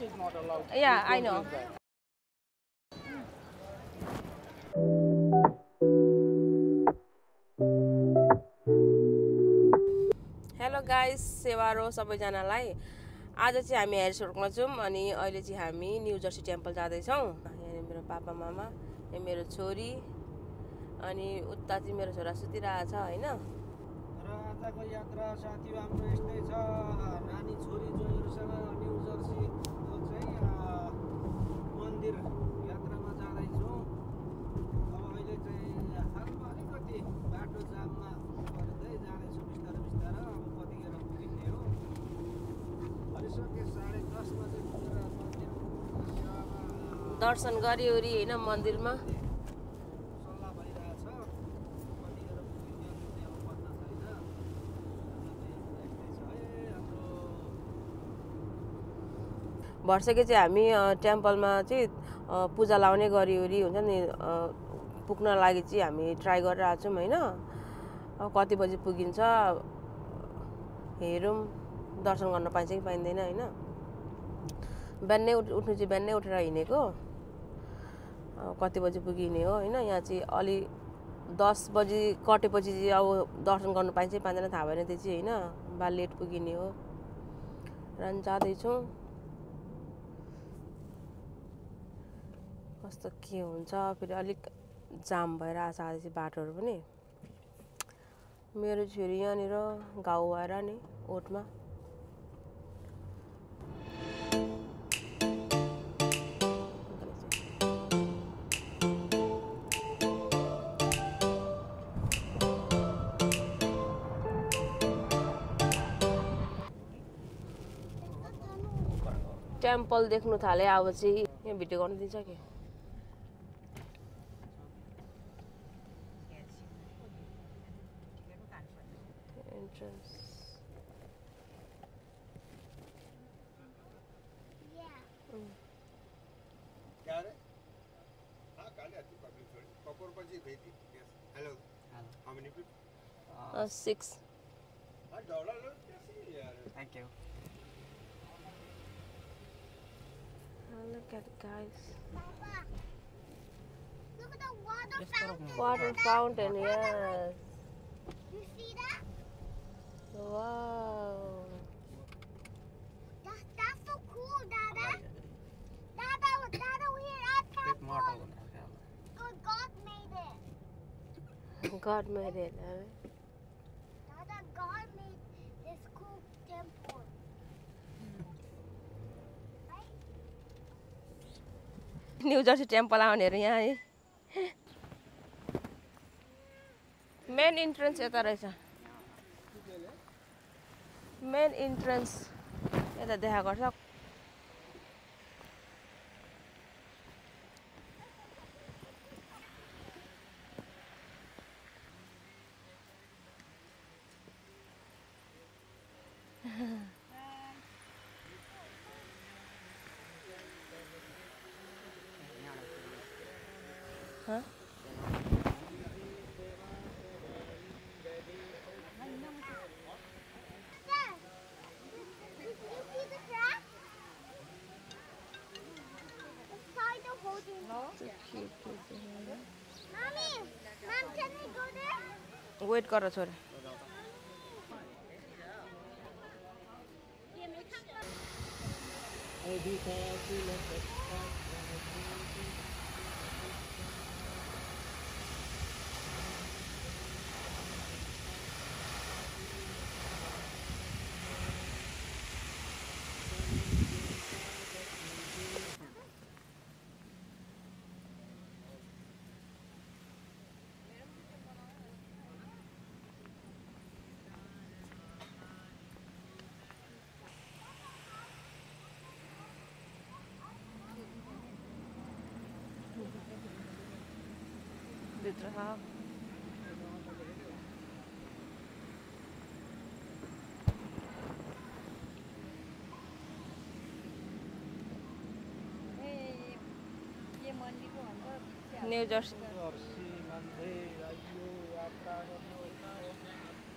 is not allowed. Yeah, I know. Hello guys, सेवारो सबैजनालाई। आज चाहिँ हामी हेयरसोर्कमा छौँ अनि अहिले चाहिँ हामी न्यू जर्सी टेम्पल जाँदैछौँ। यहाँ मेरो पापा मामा, यहाँ मेरो छोरी अनि उता चाहिँ मेरो छोरा सुतिरहेछ हैन। र आजको यात्रा साथी हाम्रो यस्तै छ। नानी छोरी जोइहरूसँग न्यू जर्सीको चाहिँ मन्दिर यात्रामा जाँदैछौँ। अब अहिले चाहिँ हालमा अलिकति बाटो जाममा पर्दै जाँदैछौँ बिस्तारै बिस्तारै। अब कतिखेर पुगिने हो? भइसक्यो 10:30 बजे पुगेर मन्दिर सेवामा दर्शन गरिओरी हैन मन्दिरमा। सल्लाह भइरहेछ। कतिखेर पुगिने पुग्ने अब पत्ता छैन। यस्तै छ है हाम्रो। भर्सके चाहिँ हामी टेम्पलमा चाहिँ पूजा लाउने गरिओरी हुन्छ नि, पुग्न लागि चाहिँ हामी ट्राई गरिरहेको छौँ हैन। अब कति बजी पुगिन्छ हेरौँ, दर्शन गर्न पाइन्छ कि पाइँदैन हैन। बिहानै उठ्नु चाहिँ बिहानै उठेर हिँडेको। कति बजी पुगिने हो हैन। यहाँ चाहिँ अलि 10 बजी कटेपछि चाहिँ अब दर्शन गर्न पाइन्छ कि पाइँदैन थाहा भएन त्यो चाहिँ हैन। बा लेट पुगिने हो र जाँदैछौँ। कस्तो के हुन्छ फेरि अलिक जाम भएर आछ आज चाहिँ बाटोहरू पनि। मेरो छोरी यहाँनिर घाउ भएर नि ओठमा। टेम्पल देख्नु थाले अब चाहिँ यहाँ भिडियो गर्न दिन्छ कि entrance. Hello. How many people? 6. Thank you. Look at it, guys. Papa, look at the water fountain. Water fountain, yes. You see that? Wow. That's so cool, Dada. Dada, here at Capcom. Oh, God made it. God made it. Dada, God made this cool temple. Right? New Jersey temple आउनेहरू यहाँ है। Main entrance यता रहेछ। Main entrance यता देखा गर्छ। Huh? Dad, did you see the track? It's tied to holding. No. Mommy, Mom, can we go there? Wait गर छोरा। भित्र न्यू जर्सी।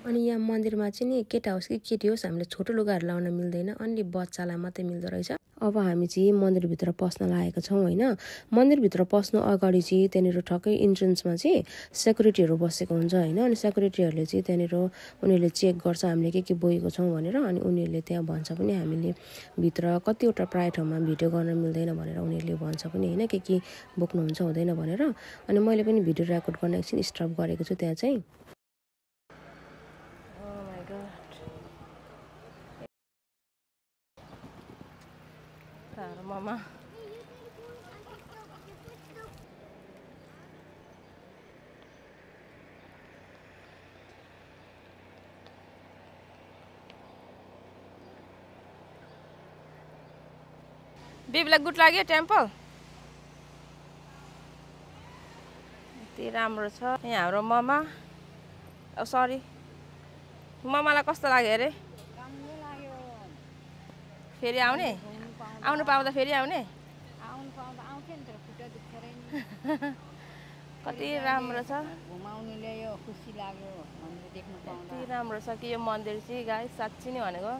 अनि यहाँ मन्दिरमा चाहिँ नि केटा होस् कि केटी होस् हामीले छोटो लुगाहरू लाउन मिल्दैन, अन्ली बच्चालाई मात्रै मिल्दो रहेछ। अब हामी चाहिँ मन्दिरभित्र पस्न लागेका छौँ होइन। मन्दिरभित्र पस्नु अगाडि चाहिँ त्यहाँनिर ठक्कै इन्ट्रेन्समा चाहिँ सेक्युरिटीहरू बसेको हुन्छ होइन। अनि सेक्युरिटीहरूले चाहिँ त्यहाँनिर उनीहरूले चेक गर्छ हामीले के बोकेको छौँ भनेर। अनि उनीहरूले त्यहाँ भन्छ पनि हामीले भित्र कतिवटा प्राय ठाउँमा भिडियो गर्न मिल्दैन भनेर उनीहरूले भन्छ पनि होइन, के बोक्नुहुन्छ हुँदैन भनेर। अनि मैले पनि भिडियो रेकर्ड गर्न एकछिन स्टप गरेको छु त्यहाँ चाहिँ। मामा बेबीलाई गुड लाग्यो टेम्पल? यति राम्रो छ यहाँ हाम्रो ममा। सरी ममालाई कस्तो लाग्यो अरे? फेरि आउने? आउनु पाउँदा फेरि आउने? कति राम्रो छ, यति राम्रो छ कि यो मन्दिर चाहिँ गाइस, साँच्ची नै भनेको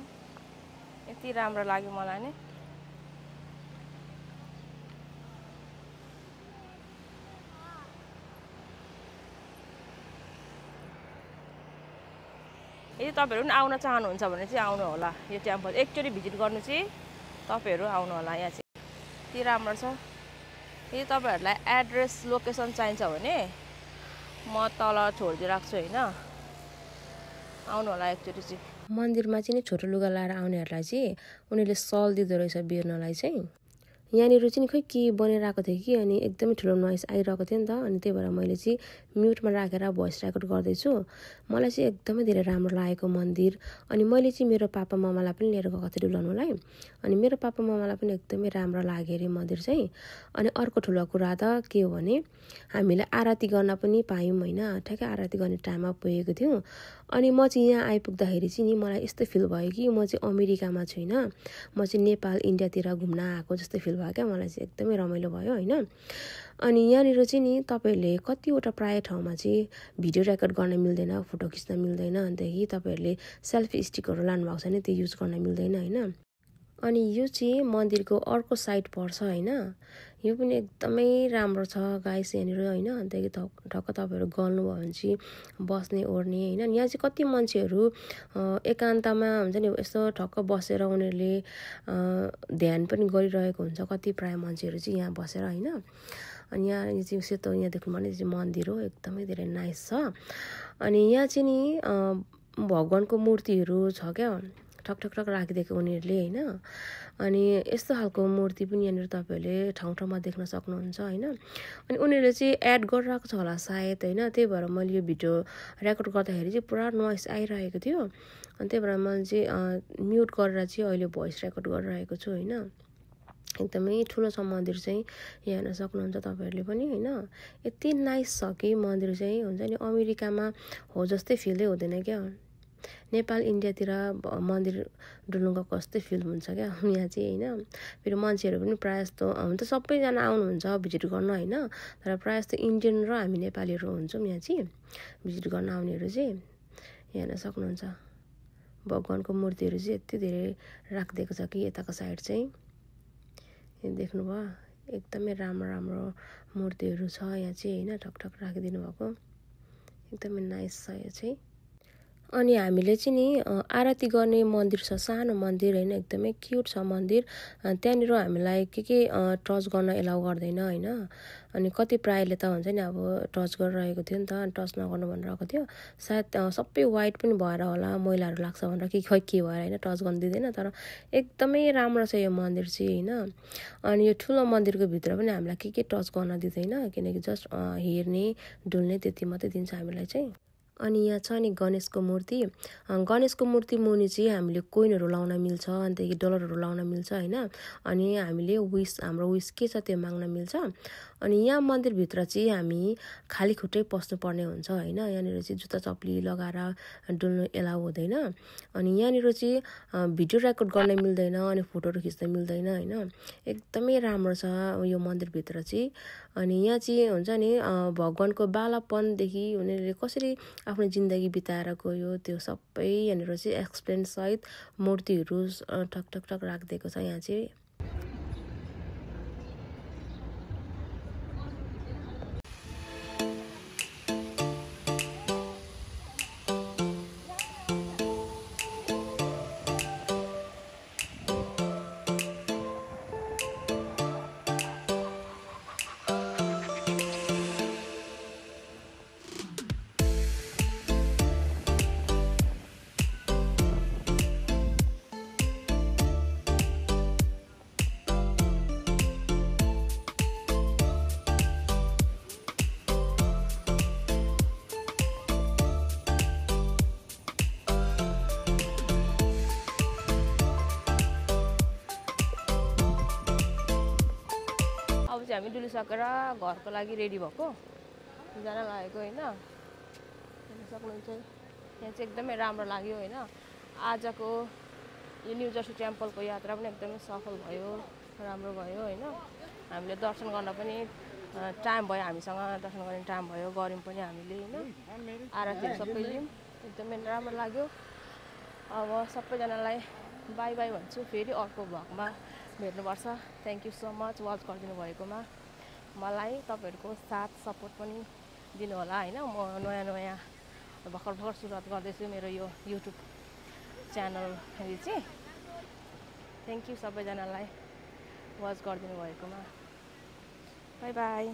यति राम्रो लाग्यो मलाई नि। यदि तपाईँहरू पनि आउन चाहनुहुन्छ भने चाहिँ आउनु होला यो टेम्पल, एकचोटि भिजिट गर्नु चाहिँ तपाईँहरू आउनु होला। यहाँ चाहिँ यति राम्रो छ। यदि तपाईँहरूलाई एड्रेस लोकेसन चाहिन्छ भने म तल छोडिदिइराख्छु होइन, आउनु होला एकचोटि चाहिँ। मन्दिरमा चाहिँ नि छोटो लुगा लाएर आउनेहरूलाई चाहिँ उनीहरूले सल दिँदो रहेछ बेर्नलाई चाहिँ। यहाँनिर चाहिँ खोइ के बनिरहेको थियो कि, अनि एकदमै ठुलो नोइज आइरहेको थियो नि त। अनि त्यही भएर मैले चाहिँ म्युटमा राखेर भोइस रेकर्ड गर्दैछु। मलाई चाहिँ एकदमै धेरै राम्रो लागेको मन्दिर। अनि मैले चाहिँ मेरो पापा मामालाई पनि लिएर गएको थिएँ डुलाउनुलाई। अनि मेरो पापा मामालाई पनि एकदमै राम्रो लाग्यो अरे मन्दिर चाहिँ। अनि अर्को ठुलो कुरा त के हो भने हामीले आरती गर्न पनि पायौँ होइन। ठ्याक्कै आरती गर्ने टाइममा पुगेको थियौँ। अनि म चाहिँ यहाँ आइपुग्दाखेरि चाहिँ नि मलाई यस्तो फिल भयो कि म चाहिँ अमेरिकामा छुइनँ, म चाहिँ नेपाल इन्डियातिर घुम्न आएको जस्तो फिल भयो क्या। मलाई चाहिँ एकदमै रमाइलो भयो होइन। अनि यहाँनिर चाहिँ नि तपाईँहरूले कतिवटा प्राय ठाउँमा चाहिँ भिडियो रेकर्ड गर्न मिल्दैन, फोटो खिच्न मिल्दैन। अन्तदेखि तपाईँहरूले सेल्फी स्टिकहरू लानुभएको छ भने त्यो युज गर्न मिल्दैन होइन। अनि यो चाहिँ मन्दिरको अर्को साइड पर्छ होइन। यो पनि एकदमै राम्रो छ गाइस यहाँनिर होइन। अन्तदेखि ठक्क तपाईँहरू गल्नुभयो भने चाहिँ बस्ने ओर्ने होइन। यहाँ चाहिँ कति मान्छेहरू एकान्तमा हुन्छ नि यस्तो ठक्क बसेर उनीहरूले ध्यान पनि गरिरहेको हुन्छ कति प्राय मान्छेहरू चाहिँ यहाँ बसेर होइन। अनि यहाँ चाहिँ सेतो यहाँ देख्नु भने चाहिँ मन्दिर हो, एकदमै धेरै नाइस छ। अनि यहाँ चाहिँ नि भगवान्को मूर्तिहरू छ क्या, ठक ठक ठक राखिदिएको उनीहरूले होइन। अनि यस्तो खालको मूर्ति पनि यहाँनिर तपाईँहरूले ठाउँ ठाउँमा देख्न सक्नुहुन्छ होइन। अनि उनीहरूले चाहिँ एड गरिरहेको छ होला सायद होइन। त्यही भएर मैले यो भिडियो रेकर्ड गर्दाखेरि चाहिँ पुरा नोइस आइरहेको थियो। अनि त्यही भएर मैले चाहिँ म्युट गरेर चाहिँ अहिले भोइस रेकर्ड गरिरहेको छु होइन। एकदमै ठुलो छ मन्दिर चाहिँ, यहाँ हेर्न सक्नुहुन्छ तपाईँहरूले पनि होइन। यति नाइस छ कि मन्दिर चाहिँ हुन्छ नि अमेरिकामा हो जस्तै फिलै हुँदैन क्या। नेपाल इन्डियातिर मन्दिर डुल्नु गएको जस्तै फिल हुन्छ क्या यहाँ चाहिँ होइन। फेरि मान्छेहरू पनि प्रायः जस्तो हुन त सबैजना आउनुहुन्छ भिजिट गर्न होइन, तर प्रायः जस्तो इन्डियन र हामी नेपालीहरू हुन्छौँ यहाँ चाहिँ भिजिट गर्न आउनेहरू चाहिँ। यहाँ हेर्न सक्नुहुन्छ भगवान्को मूर्तिहरू चाहिँ यति धेरै राखिदिएको छ कि यताको साइड चाहिँ देख्नुभयो, एकदमै राम्रो राम्रो मूर्तिहरू छ यहाँ चाहिँ होइन। ठकठक राखिदिनु भएको एकदमै नाइस छ यो चाहिँ। अनि हामीले चाहिँ नि आरती गर्ने मन्दिर छ, सानो मन्दिर होइन, एकदमै क्युट छ मन्दिर। त्यहाँनिर हामीलाई के टच गर्न एलाउ गर्दैन होइन। अनि कति प्रायले त हुन्छ नि अब टच गरिरहेको थियो नि त, टच नगर्नु भनिरहेको थियो। सायद सबै वाइट पनि भएर होला, मैलाहरू लाग्छ भनेर कि खै के भएर होइन टच गर्न दिँदैन। तर एकदमै राम्रो छ यो मन्दिर चाहिँ होइन। अनि यो ठुलो मन्दिरको भित्र पनि हामीलाई के टच गर्न दिँदैन, किनकि जस्ट हेर्ने डुल्ने त्यति मात्रै दिन्छ हामीलाई चाहिँ। अनि यहाँ छ नि गणेशको मूर्ति। गणेशको मूर्ति मुनि चाहिँ हामीले कोइनहरू लाउन मिल्छ, अन्तदेखि डलरहरू लाउन मिल्छ होइन। अनि हामीले हाम्रो विस के छ त्यो माग्न मिल्छ। अनि यहाँ मन्दिरभित्र चाहिँ हामी खाली खुट्टै पस्नुपर्ने हुन्छ होइन। यहाँनिर चाहिँ जुत्ता चप्ली लगाएर डुल्नु एलाउ हुँदैन। अनि यहाँनिर चाहिँ भिडियो रेकर्ड गर्न मिल्दैन, अनि फोटोहरू खिच्न मिल्दैन होइन। एकदमै राम्रो छ यो मन्दिरभित्र चाहिँ। अनि यहाँ चाहिँ हुन्छ नि भगवान्को बालापनदेखि उनीहरूले कसरी आफ्नो जिन्दगी बिताएर गयो त्यो सबै यहाँनिर चाहिँ एक्सप्लेन सहित मूर्तिहरू ठक ठक ठक राखिदिएको छ यहाँ चाहिँ। चाहिँ हामी डुलिसकेर घरको लागि रेडी भएको जान लागेको होइन। हेर्न सक्नुहुन्छ यहाँ चाहिँ एकदमै राम्रो लाग्यो होइन। आजको यो न्यू जर्सी टेम्पलको यात्रा पनि एकदमै सफल भयो, राम्रो भयो होइन। हामीले दर्शन गर्न पनि टाइम भयो, हामीसँग दर्शन गर्ने टाइम भयो, गऱ्यौँ पनि हामीले होइन। आरतीहरू सबै लियौँ, एकदमै राम्रो लाग्यो। अब सबैजनालाई बाई बाई भन्छु, फेरि अर्को भ्लगमा भेट्नुपर्छ। Thank you so much watch गरिदिनु भएकोमा। मलाई तपाईँहरूको साथ सपोर्ट पनि दिनु होला होइन। म नयाँ भर्खर सुरुवात गर्दैछु मेरो यो युट्युब च्यानल चाहिँ। थ्याङ्क यू सबैजनालाई वाच गरिदिनु भएकोमा। By by.